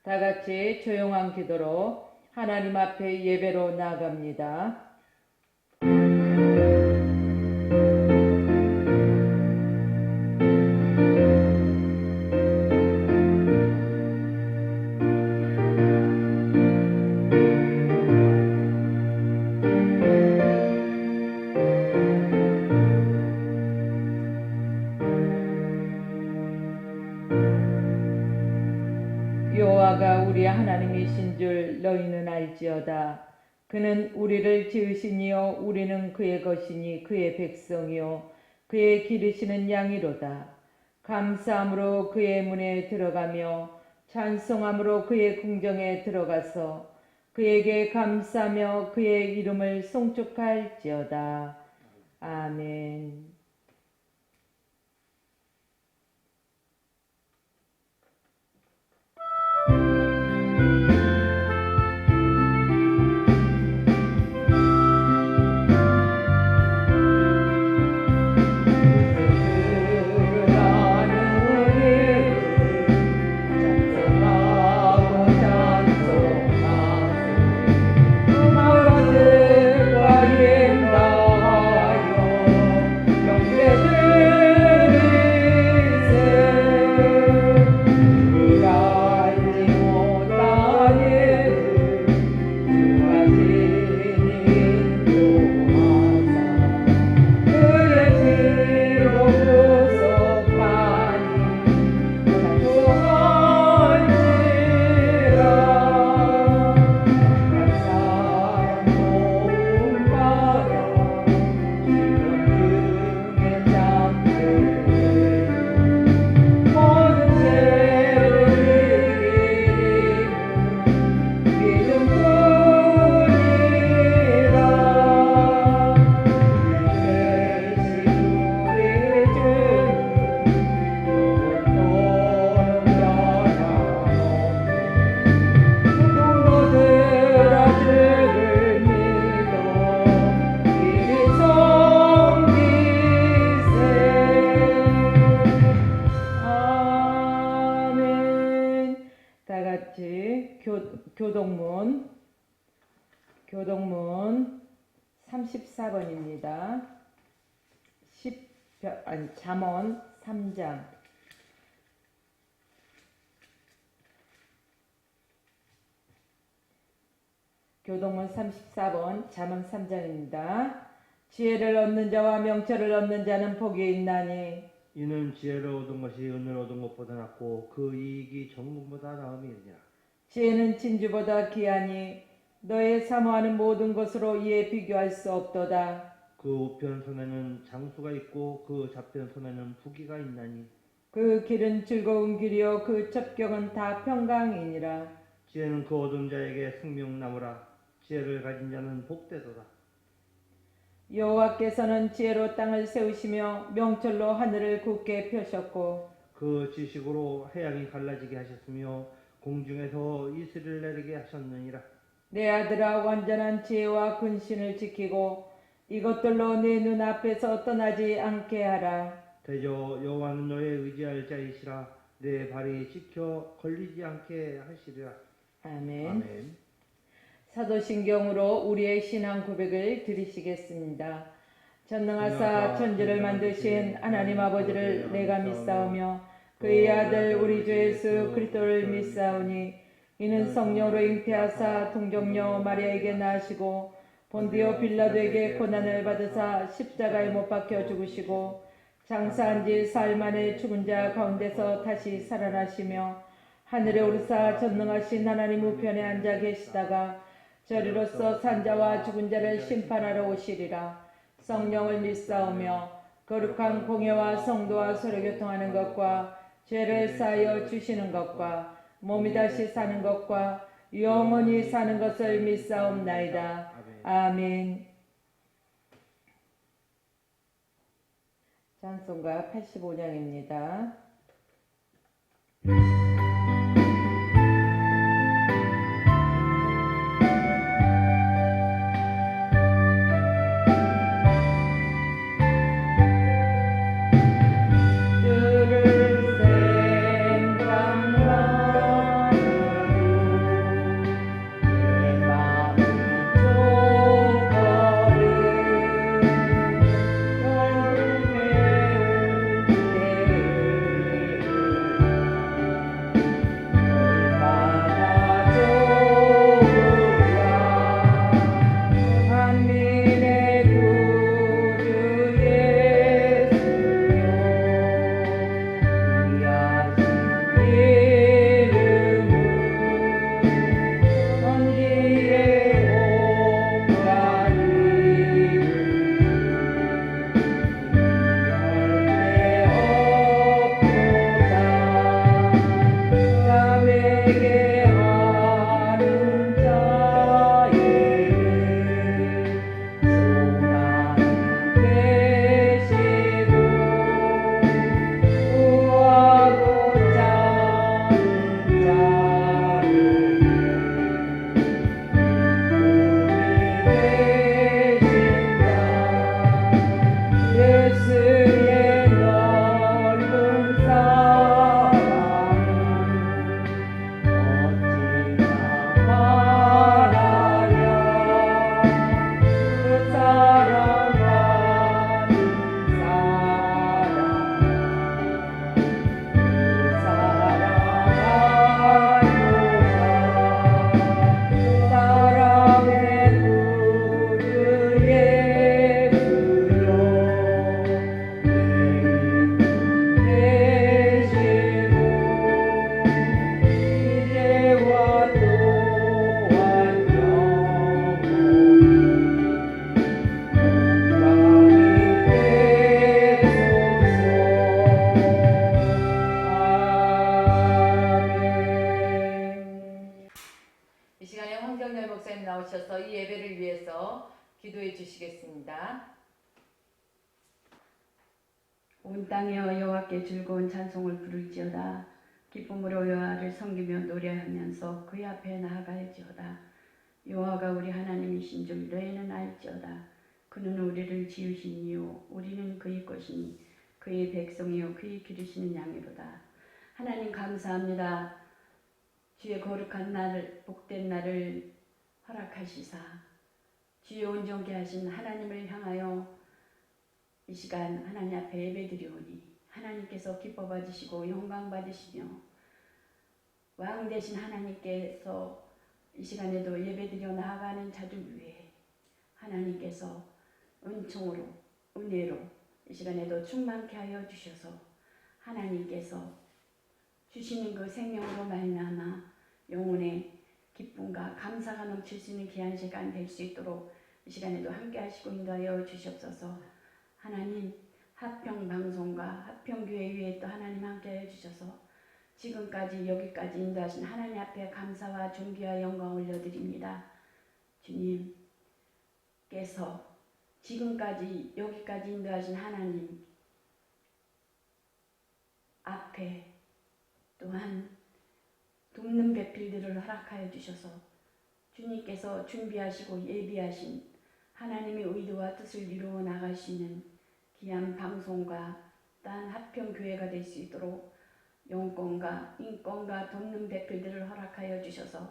다 같이 조용한 기도로 하나님 앞에 예배로 나아갑니다. 여호와가 우리 하나님이신 줄 너희는 알지어다. 그는 우리를 지으시니요 우리는 그의 것이니 그의 백성이요 그의 기르시는 양이로다. 감사함으로 그의 문에 들어가며 찬송함으로 그의 궁정에 들어가서 그에게 감사하며 그의 이름을 송축할지어다. 아멘. 교동문 34번입니다. 잠언 3장. 교동문 34번 잠언 3장입니다. 지혜를 얻는 자와 명철을 얻는 자는 복이 있나니 이는 지혜를 얻은 것이 은을 얻은 것보다 낫고 그 이익이 정금보다 나음이니라. 지혜는 진주보다 귀하니 너의 사모하는 모든 것으로 이에 비교할 수 없도다. 그 우편 손에는 장수가 있고 그 좌편 손에는 부귀가 있나니 그 길은 즐거운 길이요 그 첩경은 다 평강이니라. 지혜는 그 얻은 자에게 생명나무라. 지혜를 가진 자는 복되도다. 여호와께서는 지혜로 땅을 세우시며 명철로 하늘을 굳게 펴셨고 그 지식으로 해양이 갈라지게 하셨으며 공중에서 이슬을 내리게 하셨느니라. 내 아들아 완전한 지혜와 근신을 지키고 이것들로 내 눈앞에서 떠나지 않게 하라. 대저 여호와는 너의 의지할 자이시라. 내 발이 지켜 걸리지 않게 하시리라. 아멘. 아멘. 사도신경으로 우리의 신앙 고백을 드리시겠습니다. 전능하사 천지를 만드신 하나님 아버지를 내가 믿사오며 그의 아들 우리 주 예수 그리스도를 믿사오니 이는 성령으로 잉태하사 동정녀 마리아에게 나시고 본디오 빌라도에게 고난을 받으사 십자가에 못 박혀 죽으시고 장사한 지 사흘 만에 죽은 자 가운데서 다시 살아나시며 하늘에 오르사 전능하신 하나님 우편에 앉아 계시다가 저리로서 산자와 죽은 자를 심판하러 오시리라. 성령을 믿사오며 거룩한 공예와 성도와 서로 교통하는 것과 죄를 사하여 주시는 것과 몸이 다시 사는 것과 영원히 사는 것을 믿사옵나이다. 아멘. 찬송가 85장입니다. 위해서 기도해 주시겠습니다. 온 땅이여 여호와께 즐거운 찬송을 부를지어다. 기쁨으로 여호와를 섬기며 노래하면서 그의 앞에 나아갈지어다. 여호와가 우리 하나님이신 줄 너희는 알지어다. 그는 우리를 지으신 이요 우리는 그의 것이니 그의 백성이요 그의 기르시는 양이로다. 하나님 감사합니다. 주의 거룩한 날 복된 날을 허락하시사 주의 온전케 하신 하나님을 향하여 이 시간 하나님 앞에 예배드리오니 하나님께서 기뻐 받으시고 영광 받으시며 왕 되신 하나님께서 이 시간에도 예배드려 나아가는 자들 위해 하나님께서 은총으로 은혜로 이 시간에도 충만케 하여 주셔서 하나님께서 주시는 그 생명으로 말미암아 영혼의 기쁨과 감사가 넘칠 수 있는 귀한 시간 될 수 있도록 이 시간에도 함께 하시고 인도하여 주시옵소서. 하나님 하평방송과 하평교회 위에 또 하나님 함께 해주셔서 지금까지 여기까지 인도하신 하나님 앞에 감사와 존귀와 영광 올려드립니다. 주님께서 지금까지 여기까지 인도하신 하나님 앞에 또한 돕는 배필들을 허락하여 주셔서 주님께서 준비하시고 예비하신 하나님의 의도와 뜻을 이루어 나갈 수 있는 귀한 방송과 또한 합평교회가 될 수 있도록 영권과 인권과 돕는 배필들을 허락하여 주셔서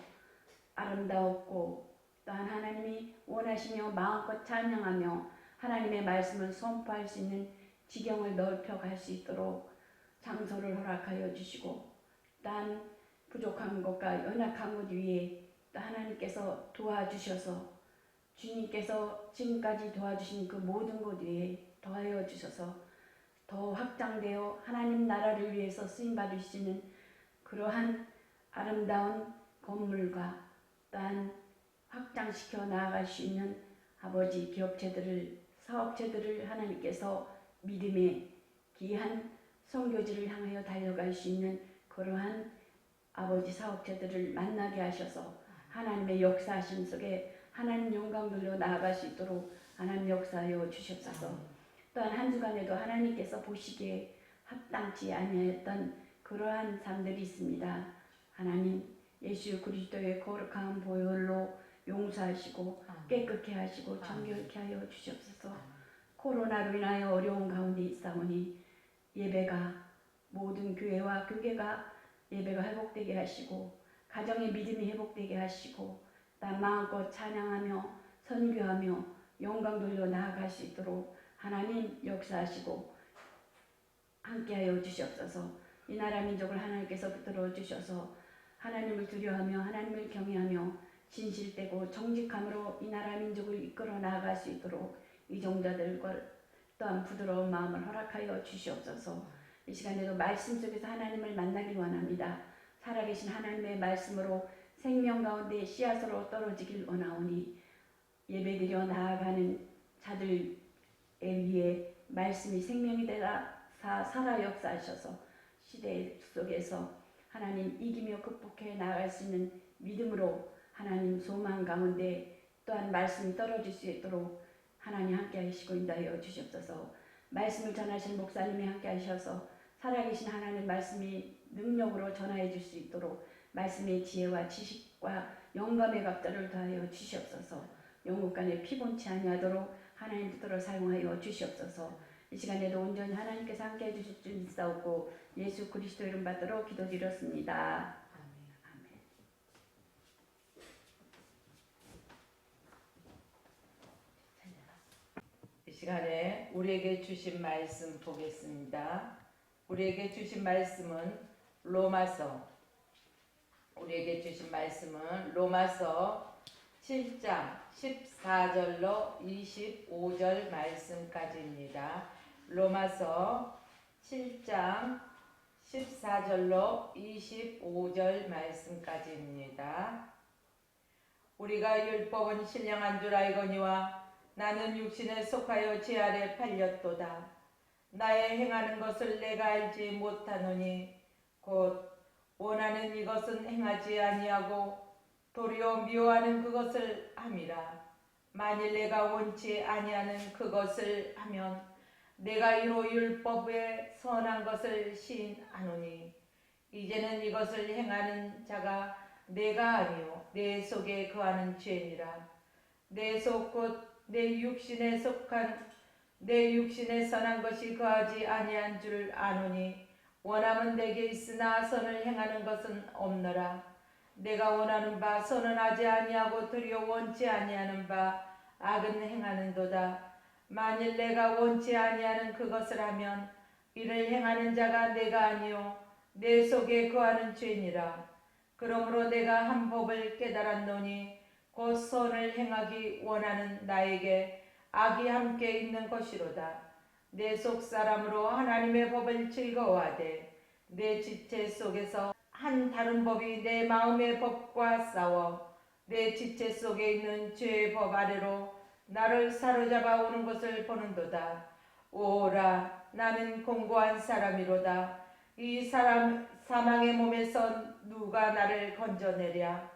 아름다웠고 또한 하나님이 원하시며 마음껏 찬양하며 하나님의 말씀을 선포할 수 있는 지경을 넓혀갈 수 있도록 장소를 허락하여 주시고 또한 부족한 것과 연약한 것 위에 또 하나님께서 도와주셔서 주님께서 지금까지 도와주신 그 모든 것 위에 더하여 주셔서 더 확장되어 하나님 나라를 위해서 쓰임받을 수 있는 그러한 아름다운 건물과 또한 확장시켜 나아갈 수 있는 아버지 기업체들을 사업체들을 하나님께서 믿음의 귀한 선교지를 향하여 달려갈 수 있는 그러한 아버지 사업체들을 만나게 하셔서 하나님의 역사하심 속에 하나님 영광 돌려 나아갈 수 있도록 하나님 역사하여 주시옵소서. 또한 한 주간에도 하나님께서 보시기에 합당치 아니했던 그러한 삶들이 있습니다. 하나님 예수 그리스도의 거룩한 보혈로 용서하시고 깨끗게 하시고 정결케 하여 주시옵소서. 코로나로 인하여 어려운 가운데 있사오니 예배가 모든 교회와 교계가 예배가 회복되게 하시고 가정의 믿음이 회복되게 하시고 난 마음껏 찬양하며 선교하며 영광 돌려 나아갈 수 있도록 하나님 역사하시고 함께하여 주시옵소서. 이 나라 민족을 하나님께서 붙들어 주셔서 하나님을 두려워하며 하나님을 경외하며 진실되고 정직함으로 이 나라 민족을 이끌어 나아갈 수 있도록 이종자들과 또한 부드러운 마음을 허락하여 주시옵소서. 이 시간에도 말씀 속에서 하나님을 만나길 원합니다. 살아계신 하나님의 말씀으로 생명 가운데 씨앗으로 떨어지길 원하오니 예배드려 나아가는 자들 위에 말씀이 생명이 되라 살아 역사하셔서 시대 속에서 하나님 이기며 극복해 나아갈 수 있는 믿음으로 하나님 소망 가운데 또한 말씀이 떨어질 수 있도록 하나님 함께 하시고 인도하여 주시옵소서. 말씀을 전하신 목사님이 함께 하셔서 살아계신 하나님 말씀이 능력으로 전하여 줄 수 있도록 말씀의 지혜와 지식과 영감의 각자를 더하여 주시옵소서. 영국 간에 피곤치 아니하도록 하나님 뜻대로 사용하여 주시옵소서. 이 시간에도 온전히 하나님께서 함께 해주실 줄 믿사옵고 예수 그리스도 이름 받들어 기도드렸습니다. 아멘. 이 시간에 우리에게 주신 말씀 보겠습니다. 우리에게 주신 말씀은 우리에게 주신 말씀은 로마서 7장 14절로 25절 말씀까지입니다. 로마서 7장 14절로 25절 말씀까지입니다. 우리가 율법은 신령한 줄 알거니와 나는 육신에 속하여 죄 아래 팔렸도다. 나의 행하는 것을 내가 알지 못하노니 곧 원하는 이것은 행하지 아니하고 도리어 미워하는 그것을 함이라. 만일 내가 원치 아니하는 그것을 하면 내가 이로 율법에 선한 것을 시인하노니 이제는 이것을 행하는 자가 내가 아니요 내 속에 거하는 죄니라. 내 속 곧 내 육신에 속한 내 육신에 선한 것이 거하지 아니한 줄 아노니 원함은 내게 있으나 선을 행하는 것은 없노라. 내가 원하는 바 선은 하지 아니하고 도리어 원치 아니하는 바 악은 행하는도다. 만일 내가 원치 아니하는 그것을 하면 이를 행하는 자가 내가 아니요 내 속에 거하는 죄니라. 그러므로 내가 한 법을 깨달았노니 곧 선을 행하기 원하는 나에게 악이 함께 있는 것이로다. 내 속 사람으로 하나님의 법을 즐거워하되 내 지체 속에서 한 다른 법이 내 마음의 법과 싸워 내 지체 속에 있는 죄의 법 아래로 나를 사로잡아 오는 것을 보는도다. 오라, 나는 공고한 사람이로다. 이 사람 사망의 몸에서 누가 나를 건져내랴.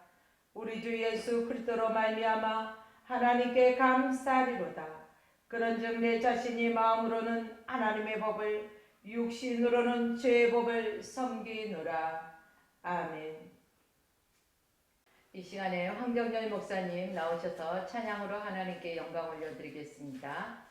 우리 주 예수 그리스도로 말미암아 하나님께 감사하리로다. 그런즉 내 자신이 마음으로는 하나님의 법을 육신으로는 죄의 법을 섬기노라. 아멘. 이 시간에 황경열 목사님 나오셔서 찬양으로 하나님께 영광 올려드리겠습니다.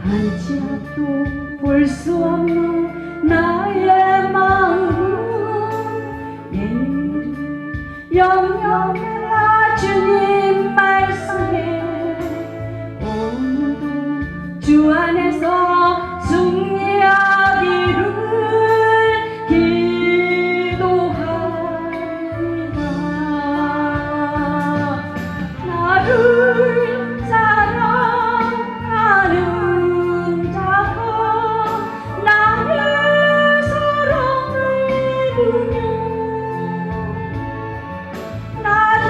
한치 앞도 볼 수 없는 나의 마음은 예를 영영하라 주님 말씀에 오늘도 주 안에서 승리하기를 기도하리라. 나를 사랑하는 나를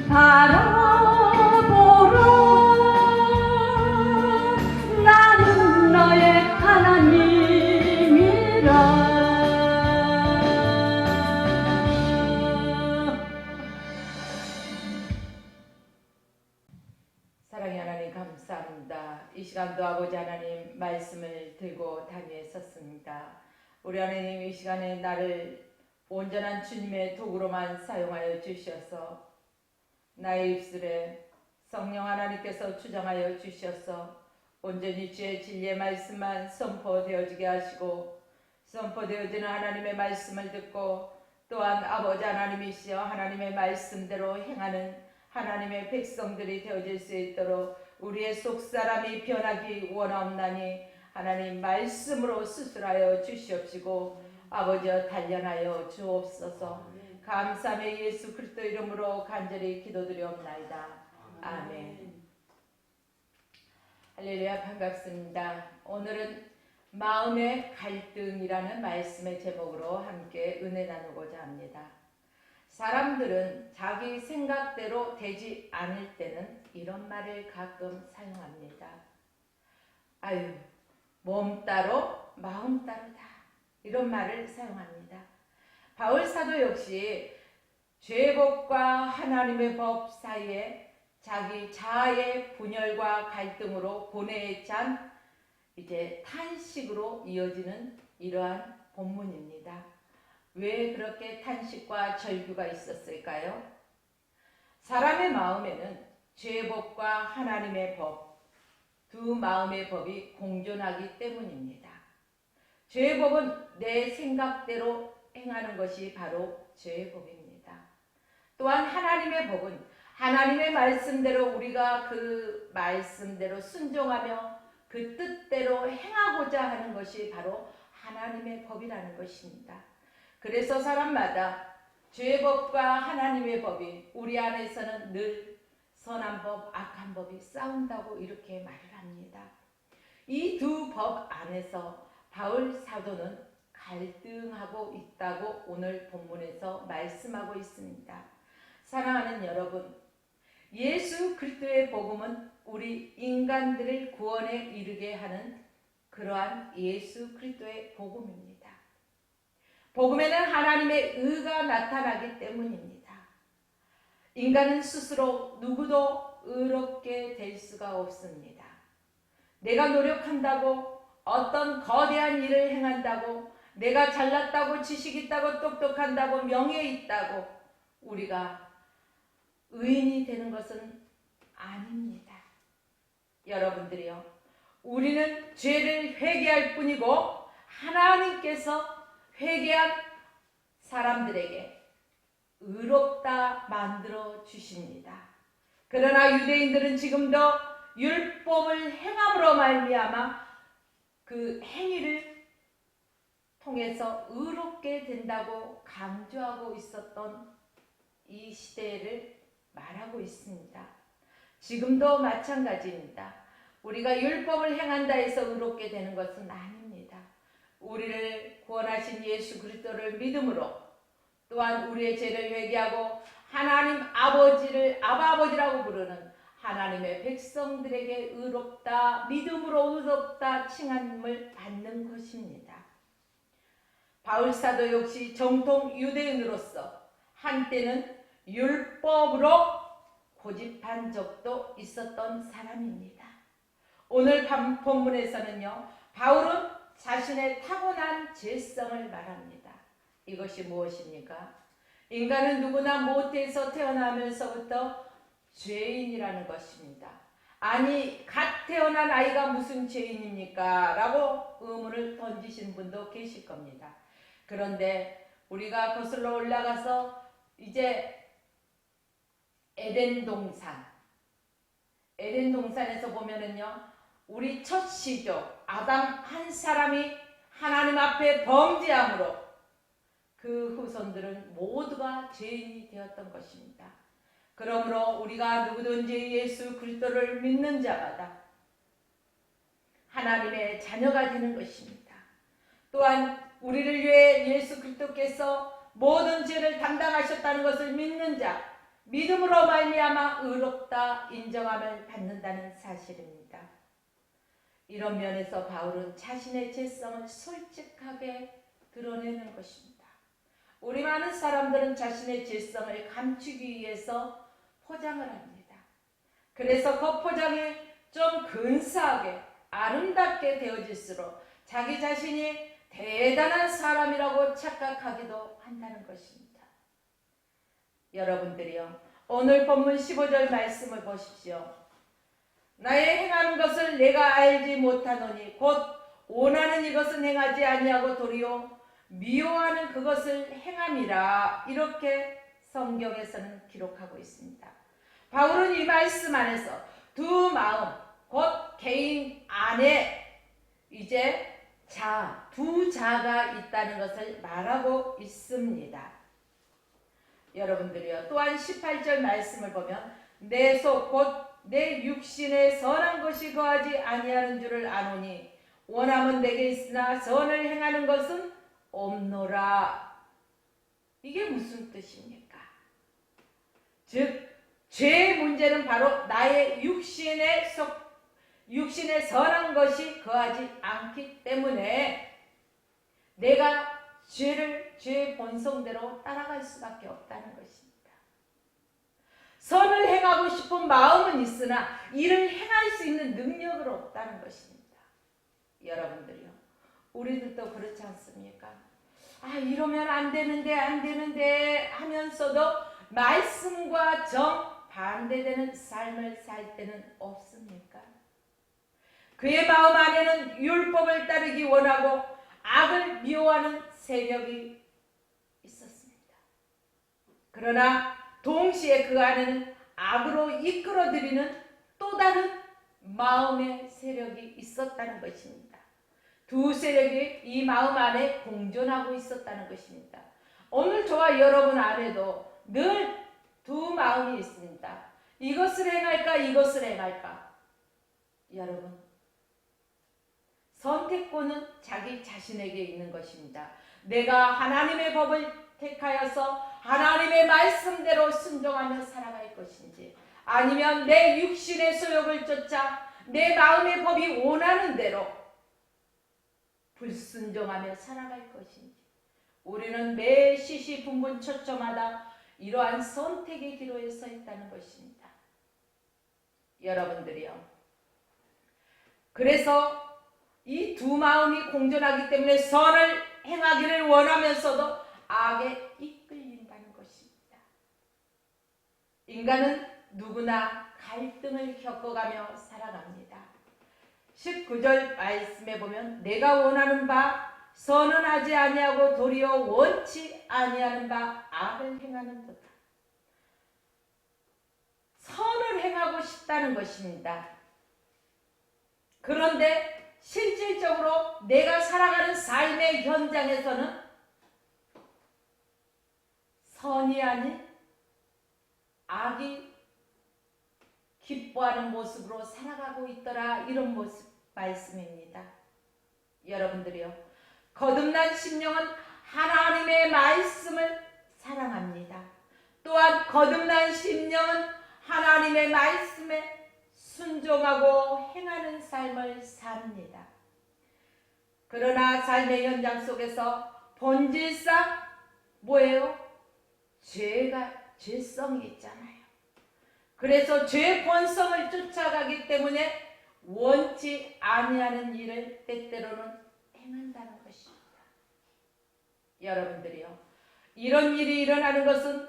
바라보라. 나는 너의 하나님이라. 사랑의 하나님 감사합니다. 이 시간도 아버지 하나님 말씀을 들고 단위에 섰습니다. 우리 하나님 이 시간에 나를 온전한 주님의 도구로만 사용하여 주셔서 나의 입술에 성령 하나님께서 주장하여 주셔서 온전히 주의 진리의 말씀만 선포되어지게 하시고 선포되어지는 하나님의 말씀을 듣고 또한 아버지 하나님이시여 하나님의 말씀대로 행하는 하나님의 백성들이 되어질 수 있도록 우리의 속사람이 변하기 원하옵나니 하나님 말씀으로 수술하여 주시옵시고 아버지여 단련하여 주옵소서. 감사의 예수 그리스도 이름으로 간절히 기도드리옵나이다. 아멘. 할렐루야. 반갑습니다. 오늘은 마음의 갈등이라는 말씀의 제목으로 함께 은혜 나누고자 합니다. 사람들은 자기 생각대로 되지 않을 때는 이런 말을 가끔 사용합니다. 아유, 몸 따로 마음 따로다. 이런 말을 사용합니다. 바울 사도 역시 죄법과 하나님의 법 사이에 자기 자아의 분열과 갈등으로 고뇌에 찬 이제 탄식으로 이어지는 이러한 본문입니다. 왜 그렇게 탄식과 절규가 있었을까요? 사람의 마음에는 죄법과 하나님의 법, 두 마음의 법이 공존하기 때문입니다. 죄법은 내 생각대로 행하는 것이 바로 죄의 법입니다. 또한 하나님의 법은 하나님의 말씀대로 우리가 그 말씀대로 순종하며 그 뜻대로 행하고자 하는 것이 바로 하나님의 법이라는 것입니다. 그래서 사람마다 죄의 법과 하나님의 법이 우리 안에서는 늘 선한 법, 악한 법이 싸운다고 이렇게 말을 합니다. 이 두 법 안에서 바울 사도는 갈등하고 있다고 오늘 본문에서 말씀하고 있습니다. 사랑하는 여러분, 예수 그리스도의 복음은 우리 인간들을 구원에 이르게 하는 그러한 예수 그리스도의 복음입니다. 복음에는 하나님의 의가 나타나기 때문입니다. 인간은 스스로 누구도 의롭게 될 수가 없습니다. 내가 노력한다고 어떤 거대한 일을 행한다고 내가 잘났다고 지식 있다고 똑똑한다고 명예 있다고 우리가 의인이 되는 것은 아닙니다. 여러분들이요, 우리는 죄를 회개할 뿐이고 하나님께서 회개한 사람들에게 의롭다 만들어 주십니다. 그러나 유대인들은 지금도 율법을 행함으로 말미암아 그 행위를 통해서 의롭게 된다고 강조하고 있었던 이 시대를 말하고 있습니다. 지금도 마찬가지입니다. 우리가 율법을 행한다 해서 의롭게 되는 것은 아닙니다. 우리를 구원하신 예수 그리스도를 믿음으로 또한 우리의 죄를 회개하고 하나님 아버지를 아버지라고 부르는 하나님의 백성들에게 의롭다, 믿음으로 의롭다 칭함을 받는 것입니다. 바울 사도 역시 정통 유대인으로서 한때는 율법으로 고집한 적도 있었던 사람입니다. 오늘 본문에서는요, 바울은 자신의 타고난 죄성을 말합니다. 이것이 무엇입니까? 인간은 누구나 모태에서 태어나면서부터 죄인이라는 것입니다. 아니, 갓 태어난 아이가 무슨 죄인입니까? 라고 의문을 던지신 분도 계실 겁니다. 그런데 우리가 거슬러 올라가서 이제 에덴 동산에서 보면은요, 우리 첫 시조 아담 한 사람이 하나님 앞에 범죄함으로 그 후손들은 모두가 죄인이 되었던 것입니다. 그러므로 우리가 누구든지 예수 그리스도를 믿는 자마다 하나님의 자녀가 되는 것입니다. 또한 우리를 위해 예수 그리스도께서 모든 죄를 담당하셨다는 것을 믿는 자, 믿음으로 말미암아 의롭다 인정함을 받는다는 사실입니다. 이런 면에서 바울은 자신의 죄성을 솔직하게 드러내는 것입니다. 우리 많은 사람들은 자신의 죄성을 감추기 위해서 포장을 합니다. 그래서 그 포장이 좀 근사하게 아름답게 되어질수록 자기 자신이 대단한 사람이라고 착각하기도 한다는 것입니다. 여러분들이요, 오늘 본문 15절 말씀을 보십시오. 나의 행하는 것을 내가 알지 못하노니 곧 원하는 이것은 행하지 아니하고 도리어 미워하는 그것을 행함이라. 이렇게 성경에서는 기록하고 있습니다. 바울은 이 말씀 안에서 두 마음, 곧 개인 안에 이제 두 자가 있다는 것을 말하고 있습니다. 여러분들이요, 또한 18절 말씀을 보면 내 속 곧 내 육신에 선한 것이 거하지 아니하는 줄을 아노니 원함은 내게 있으나 선을 행하는 것은 없노라. 이게 무슨 뜻입니까? 즉 죄의 문제는 바로 나의 육신에 선한 것이 거하지 않기 때문에 내가 죄의 본성대로 따라갈 수밖에 없다는 것입니다. 선을 행하고 싶은 마음은 있으나 이를 행할 수 있는 능력은 없다는 것입니다. 여러분들이요, 우리들도 그렇지 않습니까? 이러면 안 되는데 하면서도 말씀과 정반대되는 삶을 살 때는 없습니까? 그의 마음 안에는 율법을 따르기 원하고 악을 미워하는 세력이 있었습니다. 그러나 동시에 그 안에는 악으로 이끌어들이는 또 다른 마음의 세력이 있었다는 것입니다. 두 세력이 이 마음 안에 공존하고 있었다는 것입니다. 오늘 저와 여러분 안에도 늘 두 마음이 있습니다. 이것을 행할까, 이것을 행할까. 여러분, 선택권은 자기 자신에게 있는 것입니다. 내가 하나님의 법을 택하여서 하나님의 말씀대로 순종하며 살아갈 것인지, 아니면 내 육신의 소욕을 쫓아 내 마음의 법이 원하는 대로 불순종하며 살아갈 것인지, 우리는 매 시시분분초초마다 이러한 선택의 기로에 서 있다는 것입니다. 여러분들이요, 그래서 이 두 마음이 공존하기 때문에 선을 행하기를 원하면서도 악에 이끌린다는 것입니다. 인간은 누구나 갈등을 겪어가며 살아갑니다. 19절 말씀에 보면 내가 원하는 바 선은 하지 아니하고 도리어 원치 아니하는 바 악을 행하는 도다. 선을 행하고 싶다는 것입니다. 그런데 실질적으로 내가 살아가는 삶의 현장에서는 선이 아닌 악이 기뻐하는 모습으로 살아가고 있더라. 이런 모습 말씀입니다. 여러분들이요, 거듭난 심령은 하나님의 말씀을 사랑합니다. 또한 거듭난 심령은 하나님의 말씀에 순종하고 행하는 삶을 삽니다. 그러나 삶의 현장 속에서 본질상 뭐예요? 죄성이 있잖아요. 그래서 죄 본성을 쫓아가기 때문에 원치 아니하는 일을 때때로는 행한다는 것입니다. 여러분들이요, 이런 일이 일어나는 것은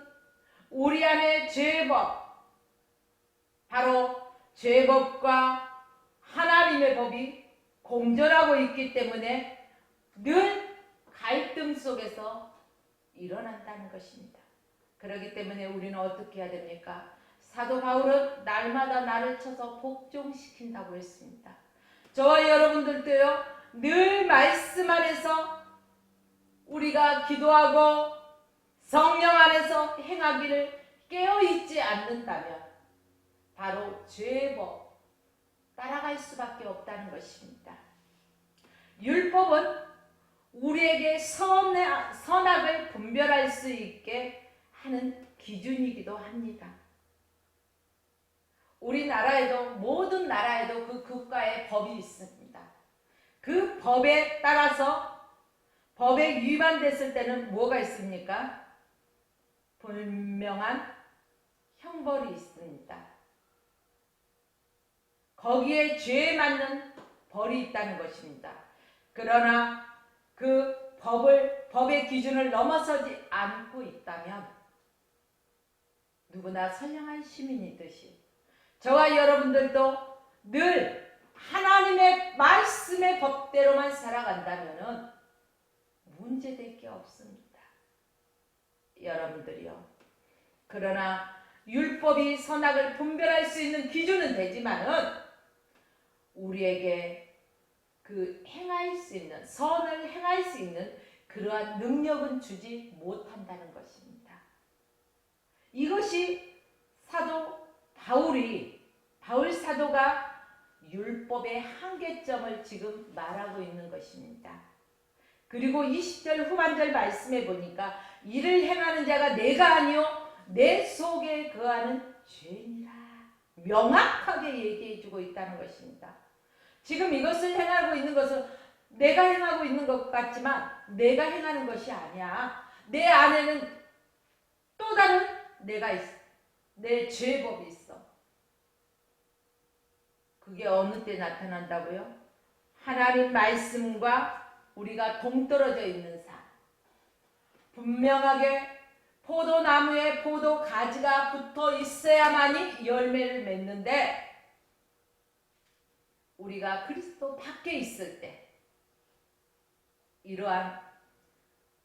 우리 안에 죄법, 바로 죄법과 하나님의 법이 공존하고 있기 때문에 늘 갈등 속에서 일어난다는 것입니다. 그렇기 때문에 우리는 어떻게 해야 됩니까? 사도 바울은 날마다 나를 쳐서 복종시킨다고 했습니다. 저와 여러분들도요, 늘 말씀 안에서 우리가 기도하고 성령 안에서 행하기를 깨어있지 않는다면 바로 죄법 따라갈 수밖에 없다는 것입니다. 율법은 우리에게 선악을 분별할 수 있게 하는 기준이기도 합니다. 우리나라에도 모든 나라에도 그 국가의 법이 있습니다. 그 법에 따라서 법에 위반됐을 때는 뭐가 있습니까? 분명한 형벌이 있습니다. 거기에 죄에 맞는 벌이 있다는 것입니다. 그러나 그 법의 기준을 넘어서지 않고 있다면 누구나 선량한 시민이듯이 저와 여러분들도 늘 하나님의 말씀의 법대로만 살아간다면 문제될 게 없습니다. 여러분들이요. 그러나 율법이 선악을 분별할 수 있는 기준은 되지만은 우리에게 그 행할 수 있는, 선을 행할 수 있는 그러한 능력은 주지 못한다는 것입니다. 이것이 바울 사도가 율법의 한계점을 지금 말하고 있는 것입니다. 그리고 20절 후반절 말씀해 보니까 이를 행하는 자가 내가 아니요 내 속에 거하는 죄니라 명확하게 얘기해 주고 있다는 것입니다. 지금 이것을 행하고 있는 것은 내가 행하고 있는 것 같지만 내가 행하는 것이 아니야. 내 안에는 또 다른 내가 있어. 내 죄법이 있어. 그게 어느 때 나타난다고요? 하나님 말씀과 우리가 동떨어져 있는 삶. 분명하게 포도나무에 포도 가지가 붙어 있어야만이 열매를 맺는데 우리가 그리스도 밖에 있을 때 이러한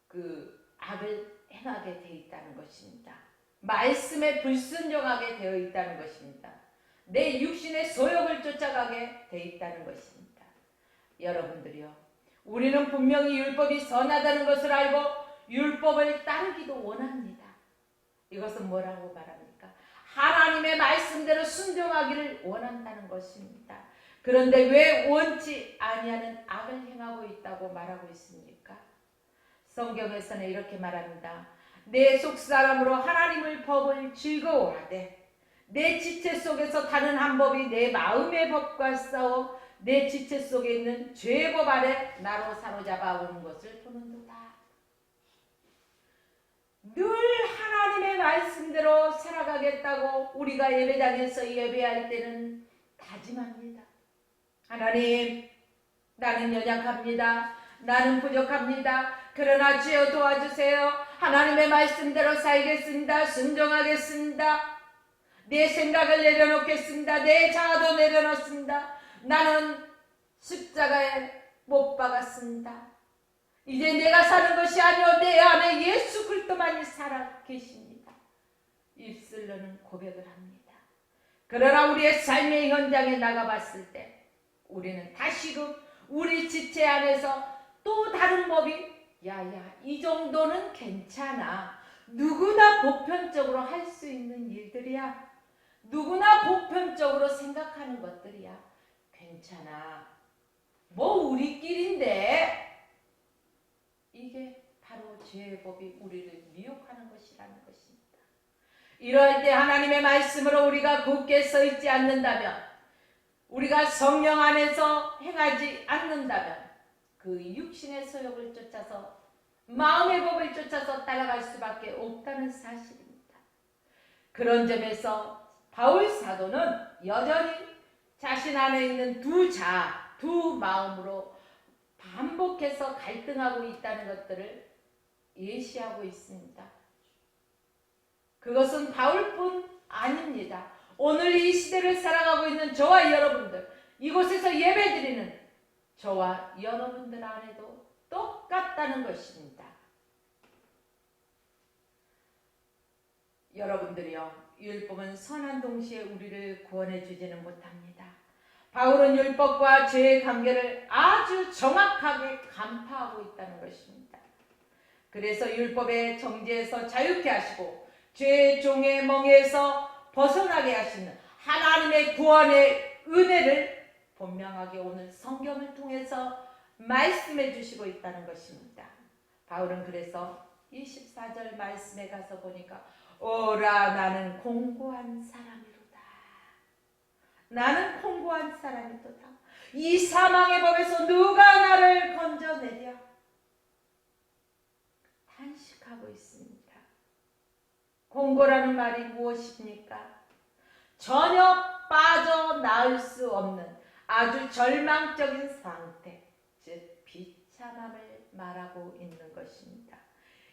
그 악을 행하게 되어 있다는 것입니다. 말씀에 불순종하게 되어 있다는 것입니다. 내 육신의 소욕을 쫓아가게 되어 있다는 것입니다. 여러분들이요. 우리는 분명히 율법이 선하다는 것을 알고 율법을 따르기도 원합니다. 이것은 뭐라고 말합니까? 하나님의 말씀대로 순종하기를 원한다는 것입니다. 그런데 왜 원치 아니하는 악을 행하고 있다고 말하고 있습니까? 성경에서는 이렇게 말합니다. 내 속사람으로 하나님의 법을 즐거워하되 내 지체 속에서 다른 한 법이 내 마음의 법과 싸워 내 지체 속에 있는 죄의 법 아래 나로 사로잡아 오는 것을 보는도다. 늘 하나님의 말씀대로 살아가겠다고 우리가 예배당에서 예배할 때는 다짐합니다. 하나님, 나는 연약합니다. 나는 부족합니다. 그러나 주여 도와주세요. 하나님의 말씀대로 살겠습니다. 순종하겠습니다. 내 생각을 내려놓겠습니다. 내 자아도 내려놓습니다. 나는 십자가에 못 박았습니다. 이제 내가 사는 것이 아니오 내 안에 예수 그리스도만이 살아 계십니다. 입술로는 고백을 합니다. 그러나 우리의 삶의 현장에 나가봤을 때 우리는 다시금 우리 지체 안에서 또 다른 법이 야야 이 정도는 괜찮아. 누구나 보편적으로 할 수 있는 일들이야. 누구나 보편적으로 생각하는 것들이야. 괜찮아. 뭐 우리끼리인데. 이게 바로 죄의 법이 우리를 미혹하는 것이라는 것입니다. 이럴 때 하나님의 말씀으로 우리가 굳게 서 있지 않는다면, 우리가 성령 안에서 행하지 않는다면 그 육신의 소욕을 쫓아서 마음의 법을 쫓아서 따라갈 수밖에 없다는 사실입니다. 그런 점에서 바울 사도는 여전히 자신 안에 있는 두 마음으로 반복해서 갈등하고 있다는 것들을 예시하고 있습니다. 그것은 바울뿐 아닙니다. 오늘 이 시대를 살아가고 있는 저와 여러분들, 이곳에서 예배드리는 저와 여러분들 안에도 똑같다는 것입니다. 여러분들이요, 율법은 선한 동시에 우리를 구원해 주지는 못합니다. 바울은 율법과 죄의 관계를 아주 정확하게 간파하고 있다는 것입니다. 그래서 율법의 정죄에서 자유케 하시고 죄의 종의 멍에서 벗어나게 하시는 하나님의 구원의 은혜를 분명하게 오늘 성경을 통해서 말씀해 주시고 있다는 것입니다. 바울은 그래서 24절 말씀에 가서 보니까 오라 나는 공고한 사람이로다. 나는 공고한 사람이로다. 이 사망의 법에서 누가 나를 건져내랴. 탄식하고 있습니다. 공고라는 말이 무엇입니까? 전혀 빠져나올 수 없는 아주 절망적인 상태, 즉 비참함을 말하고 있는 것입니다.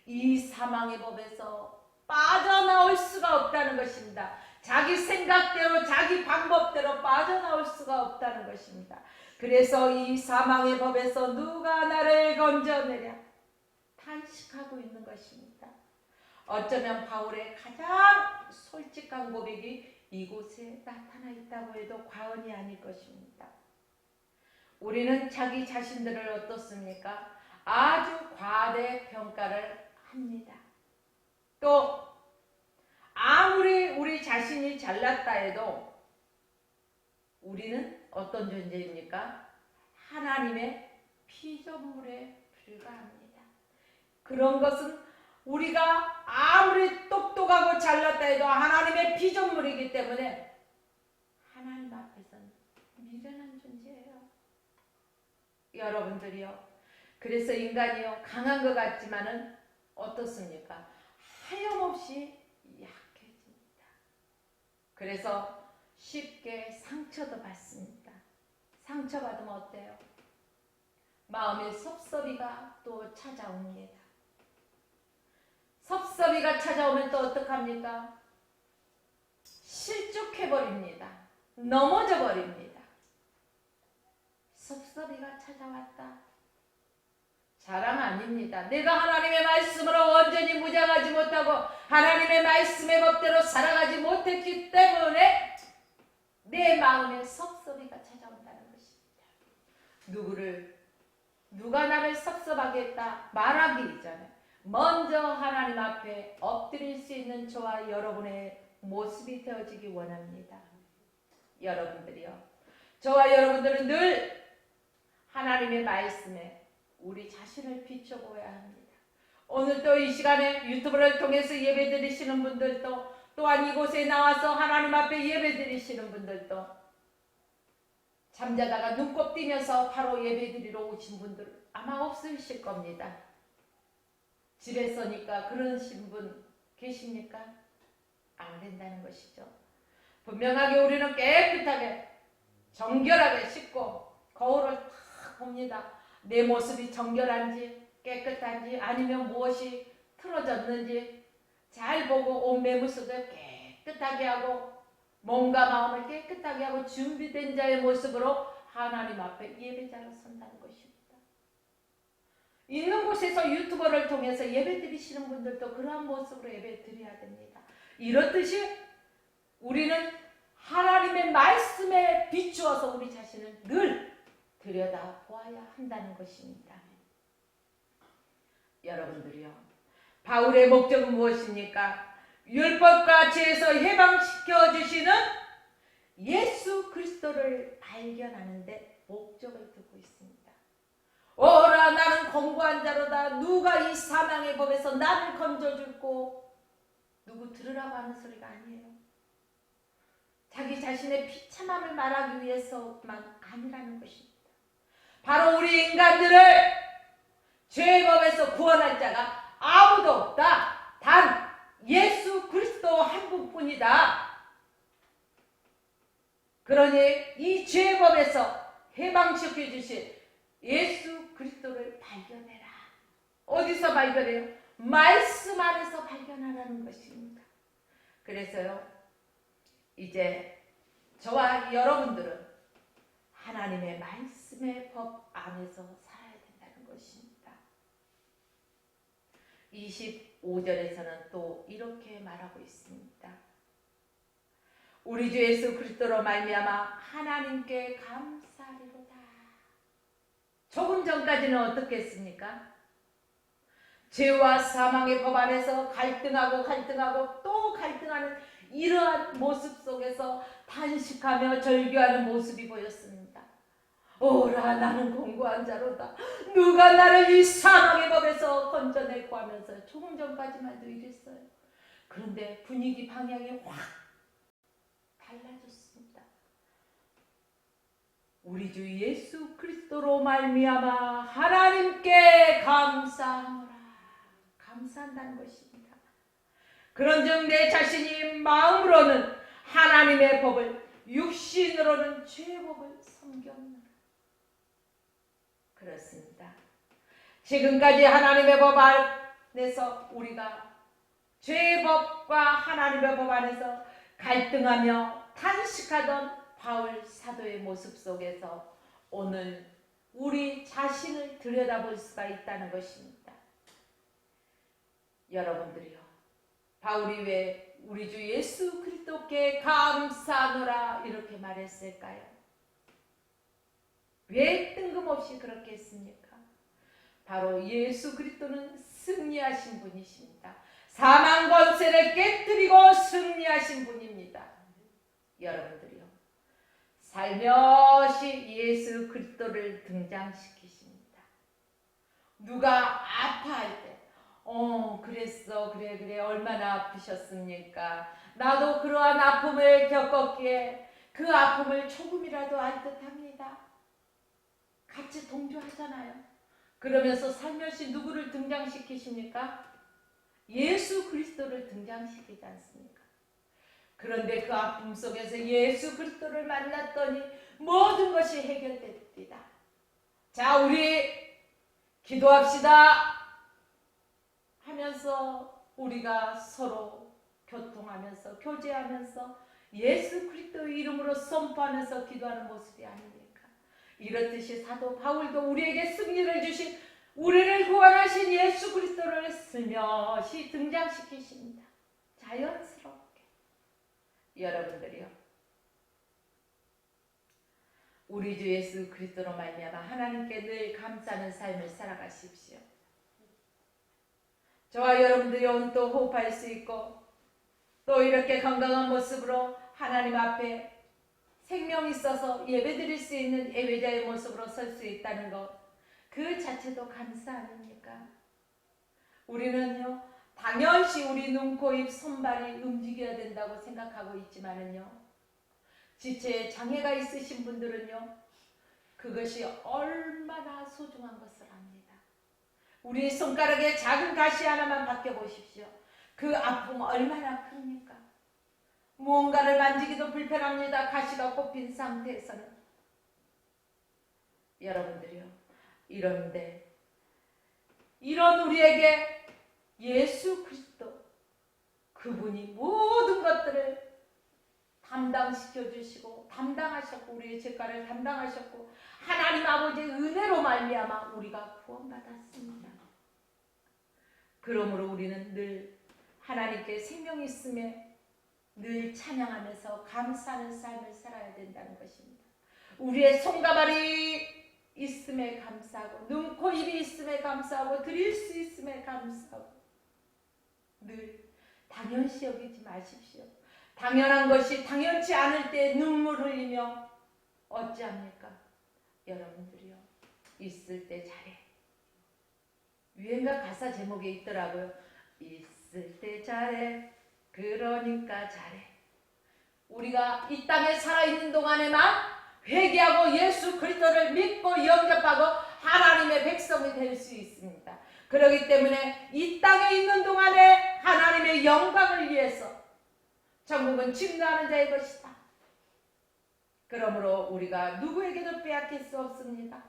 이 사망의 법에서 빠져나올 수가 없다는 것입니다. 자기 생각대로 자기 방법대로 빠져나올 수가 없다는 것입니다. 그래서 이 사망의 법에서 누가 나를 건져내랴 탄식하고 있는 것입니다. 어쩌면 바울의 가장 솔직한 고백이 이곳에 나타나 있다고 해도 과언이 아닐 것입니다. 우리는 자기 자신들을 어떻습니까? 아주 과대평가를 합니다. 또 아무리 우리 자신이 잘났다 해도 우리는 어떤 존재입니까? 하나님의 피조물에 불과합니다. 그런 것은 우리가 아무리 똑똑하고 잘났다 해도 하나님의 피조물이기 때문에 하나님 앞에서는 미련한 존재예요. 여러분들이요. 그래서 인간이요. 강한 것 같지만은 어떻습니까? 하염없이 약해집니다. 그래서 쉽게 상처도 받습니다. 상처받으면 어때요? 마음의 섭섭이가 또 찾아옵니다. 섭섭이가 찾아오면 또 어떡합니까? 실족해버립니다. 넘어져 버립니다. 섭섭이가 찾아왔다. 자랑 아닙니다. 내가 하나님의 말씀으로 완전히 무장하지 못하고 하나님의 말씀의 법대로 살아가지 못했기 때문에 내 마음에 섭섭이가 찾아온다는 것입니다. 누가 나를 섭섭하게 했다 말하기 이전에 먼저 하나님 앞에 엎드릴 수 있는 저와 여러분의 모습이 되어지기 원합니다. 여러분들이요. 저와 여러분들은 늘 하나님의 말씀에 우리 자신을 비춰보아야 합니다. 오늘 또 이 시간에 유튜브를 통해서 예배드리시는 분들도 또한 이곳에 나와서 하나님 앞에 예배드리시는 분들도 잠자다가 눈곱 뜨면서 바로 예배드리러 오신 분들 아마 없으실 겁니다. 집에서니까 그러신 분 계십니까? 안 된다는 것이죠. 분명하게 우리는 깨끗하게 정결하게 씻고 거울을 탁 봅니다. 내 모습이 정결한지 깨끗한지 아니면 무엇이 틀어졌는지 잘 보고 옷 매무새도 깨끗하게 하고 몸과 마음을 깨끗하게 하고 준비된 자의 모습으로 하나님 앞에 예배자로 선다는 것입니다. 있는 곳에서 유튜버를 통해서 예배 드리시는 분들도 그러한 모습으로 예배 드려야 됩니다. 이렇듯이 우리는 하나님의 말씀에 비추어서 우리 자신을 늘 들여다보아야 한다는 것입니다. 여러분들이요. 바울의 목적은 무엇입니까? 율법과 죄에서 해방시켜 주시는 예수 그리스도를 발견하는 데 목적을 두고 있습니다. 오라 나는 공고한 자로다. 누가 이 사망의 법에서 나를 건져줄고 누구 들으라고 하는 소리가 아니에요. 자기 자신의 비참함을 말하기 위해서만 아니라는 것입니다. 바로 우리 인간들을 죄의 법에서 구원할 자가 아무도 없다. 단 예수 그리스도 한 분뿐이다. 그러니 이 죄의 법에서 해방시켜 주신 예수 그리스도를 발견해라. 어디서 발견해요? 말씀 안에서 발견하라는 것입니다. 그래서요. 이제 저와 여러분들은 하나님의 말씀의 법 안에서 살아야 된다는 것입니다. 25절에서는 또 이렇게 말하고 있습니다. 우리 주 예수 그리스도로 말미암아 하나님께 감사하리로다. 조금 전까지는 어떻겠습니까? 죄와 사망의 법 안에서 갈등하고 또 갈등하는 이러한 모습 속에서 탄식하며 절규하는 모습이 보였습니다. 오라 나는 공고한 자로다. 누가 나를 이 사망의 법에서 건져내고 하면서 조금 전까지만 해도 이랬어요. 그런데 분위기 방향이 확 달라졌습니다. 우리 주 예수 그리스도로 말미암아 하나님께 감사하노라. 감사한다는 것입니다. 그런즉 내 자신이 마음으로는 하나님의 법을, 육신으로는 죄의 법을 섬겼노라. 그렇습니다. 지금까지 하나님의 법 안에서 우리가 죄의 법과 하나님의 법 안에서 갈등하며 탄식하던 바울 사도의 모습 속에서 오늘 우리 자신을 들여다볼 수가 있다는 것입니다. 여러분들이요, 바울이 왜 우리 주 예수 그리스도께 감사하노라 이렇게 말했을까요? 왜 뜬금없이 그렇게 했습니까? 바로 예수 그리스도는 승리하신 분이십니다. 사망 권세를 깨뜨리고 승리하신 분입니다. 여러분들이요, 살며시 예수 그리스도를 등장시키십니다. 누가 아파할 때 그랬어, 그래 얼마나 아프셨습니까? 나도 그러한 아픔을 겪었기에 그 아픔을 조금이라도 알 듯합니다. 같이 동조하잖아요. 그러면서 살며시 누구를 등장시키십니까? 예수 그리스도를 등장시키지 않습니까? 그런데 그 아픔 속에서 예수 그리스도를 만났더니 모든 것이 해결됩니다. 자, 우리 기도합시다 하면서 우리가 서로 교통하면서 교제하면서 예수 그리스도의 이름으로 선포하면서 기도하는 모습이 아닙니까? 이렇듯이 사도 바울도 우리에게 승리를 주신, 우리를 구원하신 예수 그리스도를 슬며시 등장시키십니다. 자연스럽게. 여러분들이요, 우리 주 예수 그리스도로 말미암아 하나님께 늘 감사하는 삶을 살아가십시오. 저와 여러분들이 오늘 또 호흡할 수 있고 또 이렇게 건강한 모습으로 하나님 앞에 생명 있어서 예배드릴 수 있는 예배자의 모습으로 설 수 있다는 것, 그 자체도 감사 아닙니까? 우리는요, 당연시 우리 눈, 코, 입, 손발이 움직여야 된다고 생각하고 있지만은요, 지체에 장애가 있으신 분들은요, 그것이 얼마나 소중한 것을 압니다. 우리 손가락에 작은 가시 하나만 벗겨보십시오. 그 아픔 얼마나 큽니까? 무언가를 만지기도 불편합니다. 가시가 꼽힌 상태에서는. 여러분들이요, 이런데 이런 우리에게 예수 그리스도, 그분이 모든 것들을 담당시켜 주시고 담당하셨고 우리의 죄가를 담당하셨고 하나님 아버지의 은혜로 말미암아 우리가 구원받았습니다. 그러므로 우리는 늘 하나님께 생명이 있음에 늘 찬양하면서 감사하는 삶을 살아야 된다는 것입니다. 우리의 손과 발이 있음에 감사하고 눈, 코, 입이 있음에 감사하고 드릴 수 있음에 감사하고 늘 당연시 여기지 마십시오. 당연한 것이 당연치 않을 때 눈물 흘리며 어찌합니까? 여러분들이요, 있을 때 잘해. 유행가 가사 제목에 있더라고요. 있을 때 잘해, 그러니까 잘해. 우리가 이 땅에 살아있는 동안에만 회개하고 예수 그리스도를 믿고 영접하고 하나님의 백성이 될 수 있습니다. 그렇기 때문에 이 땅에 있는 동안에 하나님의 영광을 위해서 천국은 증거하는 자의 것이다. 그러므로 우리가 누구에게도 빼앗길 수 없습니다.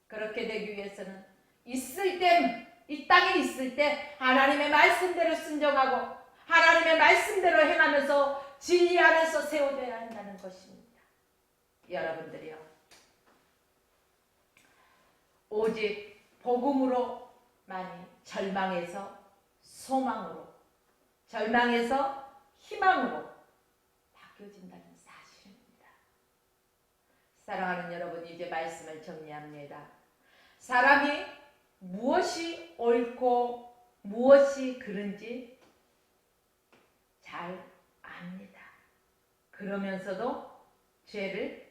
그렇게 되기 위해서는 있을 때, 이 땅에 있을 때 하나님의 말씀대로 순종하고 하나님의 말씀대로 행하면서 진리 안에서 세워져야 한다는 것입니다. 여러분들이요, 오직 복음으로만이 절망에서 소망으로, 절망에서 희망으로 바뀌어진다는 사실입니다. 사랑하는 여러분, 이제 말씀을 정리합니다. 사람이 무엇이 옳고 무엇이 그른지 잘 압니다. 그러면서도 죄를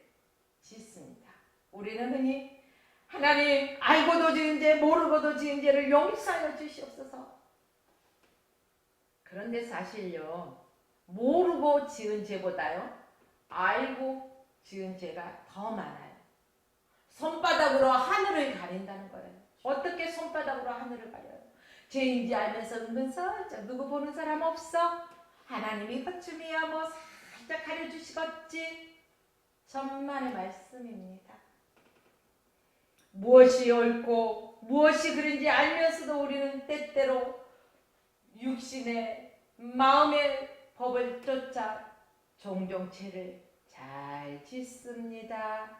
짓습니다. 우리는 흔히 하나님, 알고도 지은 죄 모르고도 지은 죄를 용서하여 주시옵소서, 그런데 사실요, 모르고 지은 죄보다요, 알고 지은 죄가 더 많아요. 손바닥으로 하늘을 가린다는 거예요. 어떻게 손바닥으로 하늘을 가려요? 죄인지 알면서 은근슬쩍 누구 보는 사람 없어? 하나님이 그쯤이야 뭐 살짝 가려주시겠지? 천만의 말씀입니다. 무엇이 옳고 무엇이 그른지 알면서도 우리는 때때로 육신의 마음의 법을 쫓아 종종 죄를 잘 짓습니다.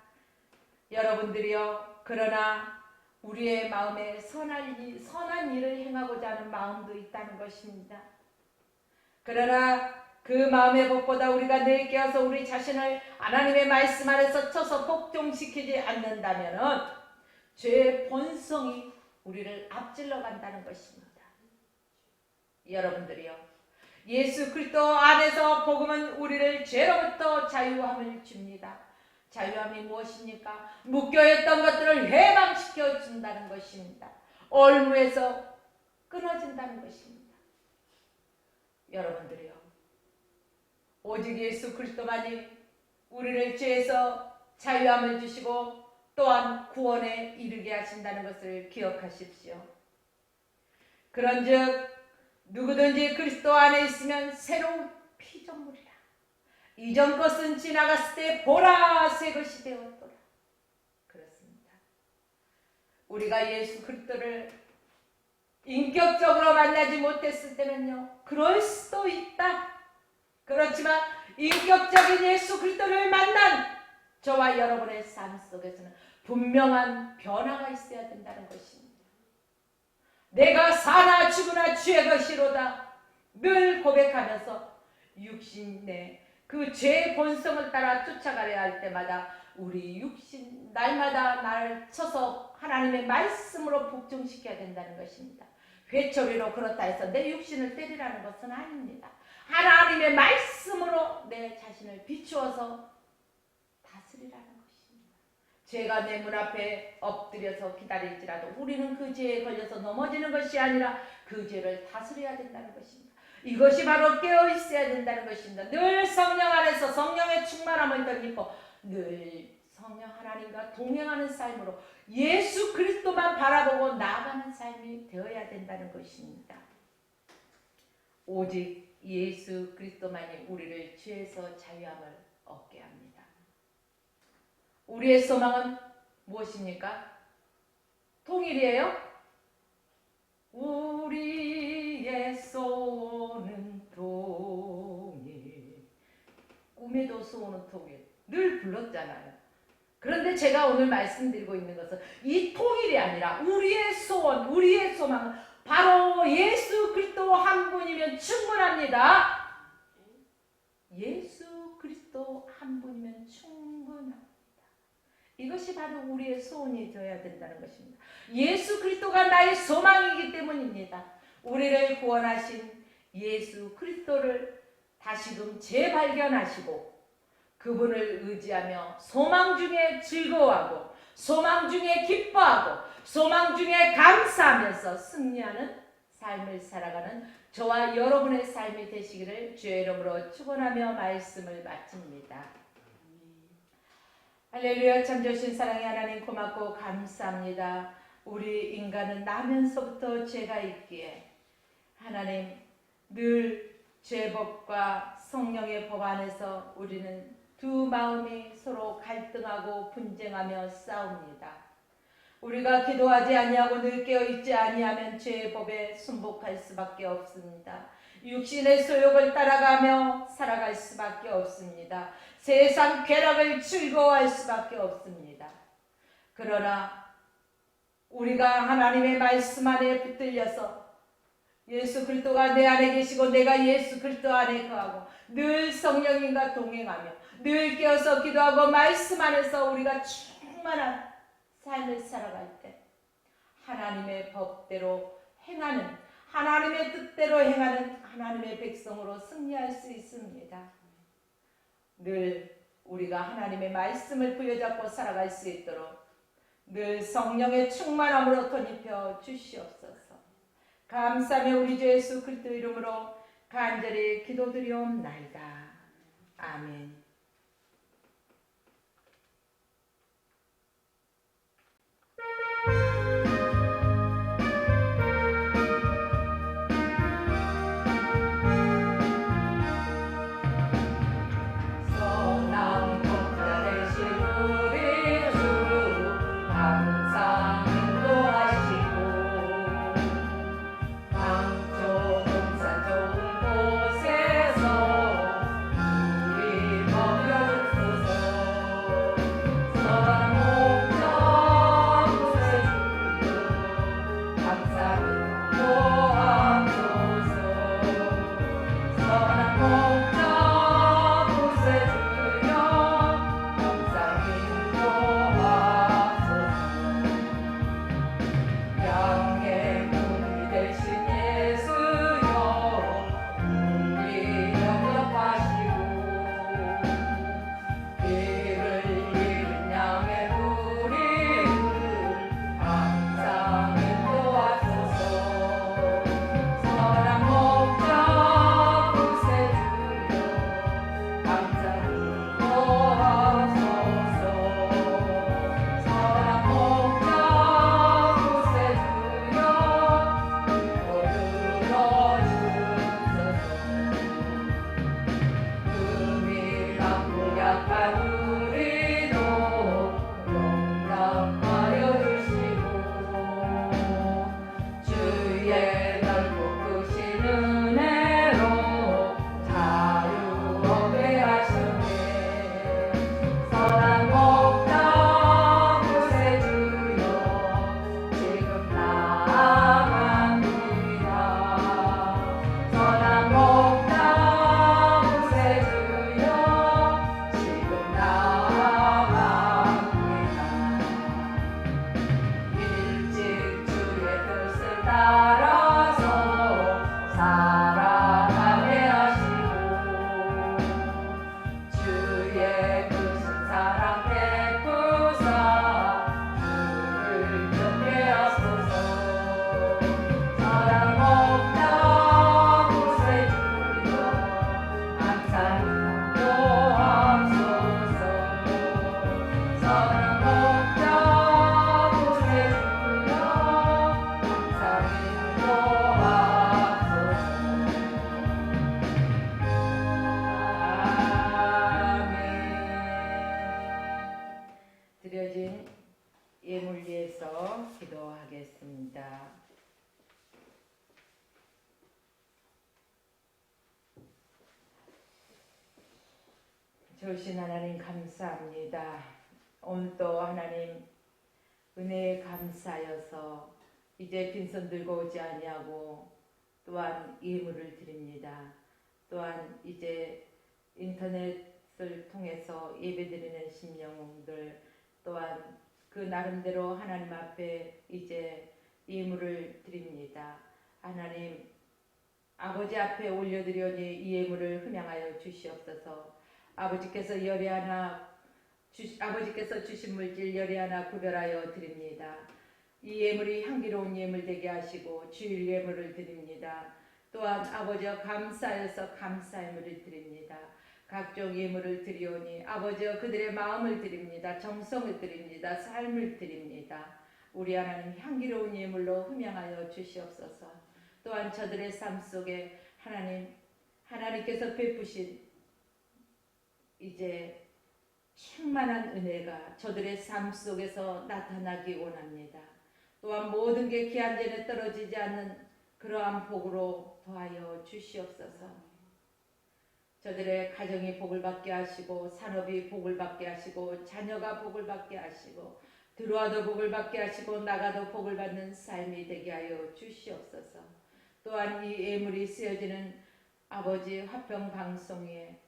여러분들이요, 그러나 우리의 마음에 선한 일을 행하고자 하는 마음도 있다는 것입니다. 그러나 그 마음의 법보다 우리가 늘 깨어서 우리 자신을 하나님의 말씀 안에서 쳐서 복종시키지 않는다면 죄의 본성이 우리를 앞질러 간다는 것입니다. 여러분들이요, 예수 그리스도 안에서 복음은 우리를 죄로부터 자유함을 줍니다. 자유함이 무엇입니까? 묶여있던 것들을 해방시켜 준다는 것입니다. 올무에서 끊어진다는 것입니다. 여러분들이요, 오직 예수 그리스도만이 우리를 죄에서 자유함을 주시고 또한 구원에 이르게 하신다는 것을 기억하십시오. 그런즉 누구든지 그리스도 안에 있으면 새로운 피조물이라. 이전 것은 지나갔을 때 보라 새 것이 되었더라. 그렇습니다. 우리가 예수 그리스도를 인격적으로 만나지 못했을 때는요, 그럴 수도 있다. 그렇지만 인격적인 예수 그리스도를 만난 저와 여러분의 삶 속에서는 분명한 변화가 있어야 된다는 것입니다. 내가 사나 죽으나 주의 것이로다 늘 고백하면서 육신의 그 죄의 본성을 따라 쫓아가려 할 때마다 우리 육신 날마다 나를 쳐서 하나님의 말씀으로 복종시켜야 된다는 것입니다. 회초리로 그렇다 해서 내 육신을 때리라는 것은 아닙니다. 하나님의 말씀으로 내 자신을 비추어서 다스리라는 것입니다. 죄가 내 문 앞에 엎드려서 기다릴지라도 우리는 그 죄에 걸려서 넘어지는 것이 아니라 그 죄를 다스려야 된다는 것입니다. 이것이 바로 깨어 있어야 된다는 것입니다. 늘 성령 안에서 성령의 충만함을 덧입고 늘 성령 하나님과 동행하는 삶으로 예수 그리스도만 바라보고 나아가는 삶이 되어야 된다는 것입니다. 오직 예수 그리스도만이 우리를 죄에서 자유함을 얻게 합니다. 우리의 소망은 무엇입니까? 통일이에요? 우리의 소원은 통일. 꿈에도 소원은 통일. 늘 불렀잖아요. 그런데 제가 오늘 말씀드리고 있는 것은 이 통일이 아니라 우리의 소원, 우리의 소망은 바로 예수 그리스도 한 분이면 충분합니다. 예수 그리스도 한 분이면 충분합니다. 이것이 바로 우리의 소원이 되어야 된다는 것입니다. 예수 그리스도가 나의 소망이기 때문입니다. 우리를 구원하신 예수 그리스도를 다시금 재발견하시고 그분을 의지하며 소망 중에 즐거워하고 소망 중에 기뻐하고 소망 중에 감사하면서 승리하는 삶을 살아가는 저와 여러분의 삶이 되시기를 주의 이름으로 축원하며 말씀을 마칩니다. 할렐루야. 참 좋으신 사랑의 하나님 고맙고 감사합니다. 우리 인간은 나면서부터 죄가 있기에 하나님 늘 죄법과 성령의 법 안에서 우리는 두 마음이 서로 갈등하고 분쟁하며 싸웁니다. 우리가 기도하지 아니하고 늘 깨어있지 아니하면 죄의 법에 순복할 수밖에 없습니다. 육신의 소욕을 따라가며 살아갈 수밖에 없습니다. 세상 쾌락을 즐거워할 수밖에 없습니다. 그러나 우리가 하나님의 말씀 안에 붙들려서 예수 그리스도가 내 안에 계시고 내가 예수 그리스도 안에 거하고 늘 성령님과 동행하며 늘 깨어서 기도하고 말씀 안에서 우리가 충만한 삶을 살아갈 때 하나님의 법대로 행하는 하나님의 뜻대로 행하는 하나님의 백성으로 승리할 수 있습니다. 늘 우리가 하나님의 말씀을 부여잡고 살아갈 수 있도록 늘 성령의 충만함으로 덧입혀 주시옵소서. 감사하며 우리 주 예수 그리스도 이름으로 간절히 기도드리옵나이다. 아멘. 드려진 예물 위해서 기도하겠습니다. 좋으신 하나님 감사합니다. 오늘도 하나님 은혜에 감사하여서 이제 빈손 들고 오지 아니하고 또한 예물을 드립니다. 또한 이제 인터넷을 통해서 예배드리는 심령들 또한 그 나름대로 하나님 앞에 이제 예물을 드립니다. 하나님 아버지 앞에 올려드려니 이 예물을 흠양하여 주시옵소서. 아버지께서 아버지께서 주신 물질 열이 하나 구별하여 드립니다. 이 예물이 향기로운 예물 되게 하시고 주일 예물을 드립니다. 또한 아버지여 감사하여서 감사의 물을 드립니다. 각종 예물을 드리오니 아버지여 그들의 마음을 드립니다. 정성을 드립니다. 삶을 드립니다. 우리 하나님 향기로운 예물로 흠양하여 주시옵소서. 또한 저들의 삶 속에 하나님께서 베푸신 이제 충만한 은혜가 저들의 삶 속에서 나타나기 원합니다. 또한 모든 게 기한 전에 떨어지지 않는 그러한 복으로 더하여 주시옵소서. 저들의 가정이 복을 받게 하시고 산업이 복을 받게 하시고 자녀가 복을 받게 하시고 들어와도 복을 받게 하시고 나가도 복을 받는 삶이 되게 하여 주시옵소서. 또한 이 예물이 쓰여지는 아버지 화평 방송에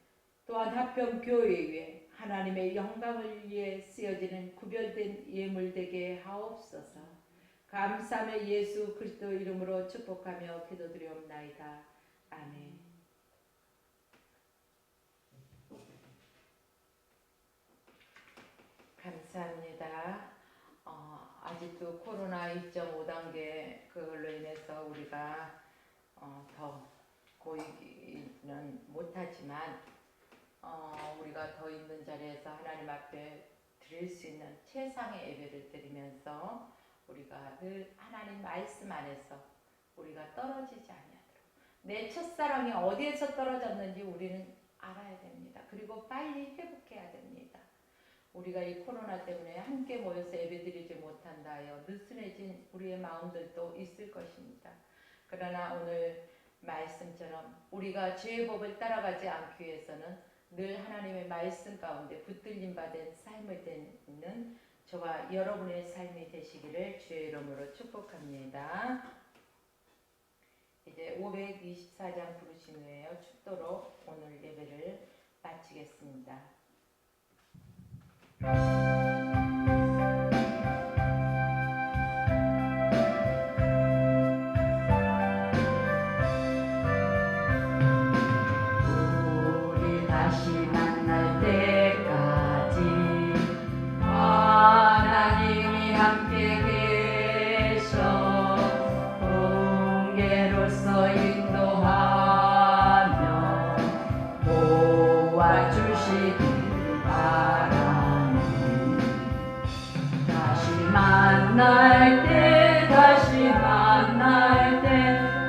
또한 화평 교회 위에 하나님의 영광을 위해 쓰여지는 구별된 예물 되게 하옵소서. 감사하며 예수 그리스도 이름으로 축복하며 기도드리옵나이다. 아멘. 감사합니다. 아직도 코로나 2.5단계 그걸로 인해서 우리가 더 보이기는 못하지만 우리가 더 있는 자리에서 하나님 앞에 드릴 수 있는 최상의 예배를 드리면서 우리가 늘 하나님 말씀 안에서 우리가 떨어지지 아니하도록 내 첫사랑이 어디에서 떨어졌는지 우리는 알아야 됩니다. 그리고 빨리 회복해야 됩니다. 우리가 이 코로나 때문에 함께 모여서 예배드리지 못한다 하여 느슨해진 우리의 마음들도 있을 것입니다. 그러나 오늘 말씀처럼 우리가 죄의 법을 따라가지 않기 위해서는 늘 하나님의 말씀 가운데 붙들림 받은 삶을 되는 저와 여러분의 삶이 되시기를 주의 이름으로 축복합니다. 이제 524장 부르신 후에요. 축도로 오늘 예배를 마치겠습니다. 우리 다시 만날 때까지 하나님이 함께 계셔 공개로서 인도하며 도와주시길 바라니 다시 만날 때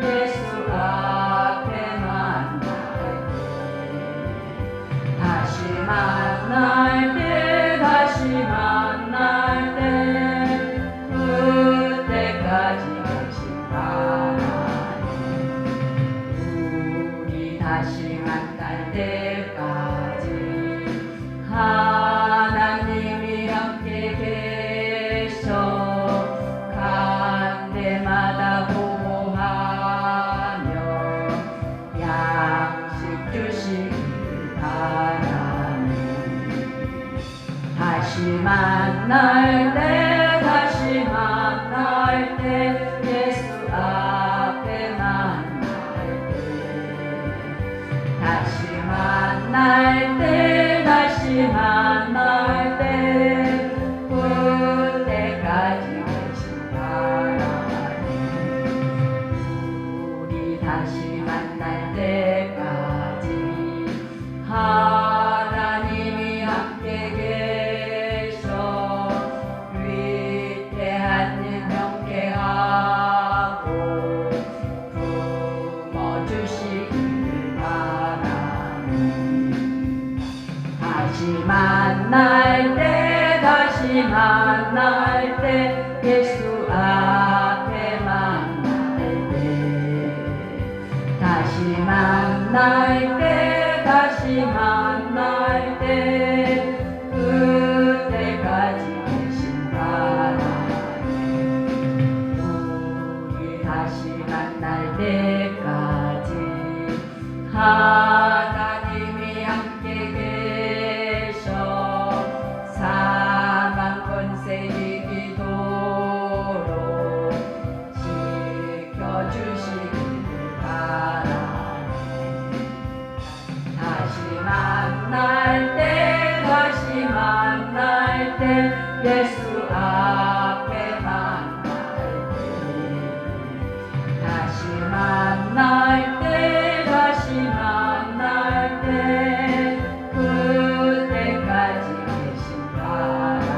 예수 앞에 만날 때 다시 만날 때 그때까지 계신 바라니 우리 다시 만날 때까지 하나님이 함께 계셔 갈 때마다 보호하며 양식 주시길 바라니 다시 만날 때 예수 앞에 만날 때 다시 만날 때 그때까지 계신 바라니 우리 다시 만날 때까지 하나님이 함께 계셔 위대한 일 명쾌하고 품어주시길 바라니 다시 만날 때 예수 앞에 만날 때 다시 만날 때 그때까지 계신 바라니 우리 다시 만날 때까지 하나님이 함께 계셔 사망 권세 이기도록 지켜주시길 바라니 다시 만날 때 예수 앞에 만날 때 다시 만날 때 그때까지 계신 바라니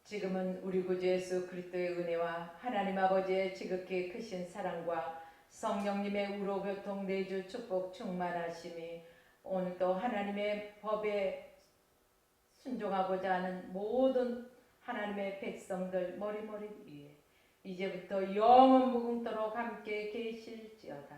지금은 우리 구주 예수 그리스도의 은혜와 하나님 아버지의 지극히 크신 사랑과 성령님의 우로교통 내주 축복 충만하심이 오늘도 하나님의 법에 순종하고자 하는 모든 하나님의 백성들 머리머리 위에 이제부터 영원 무궁토록 함께 계실지어다.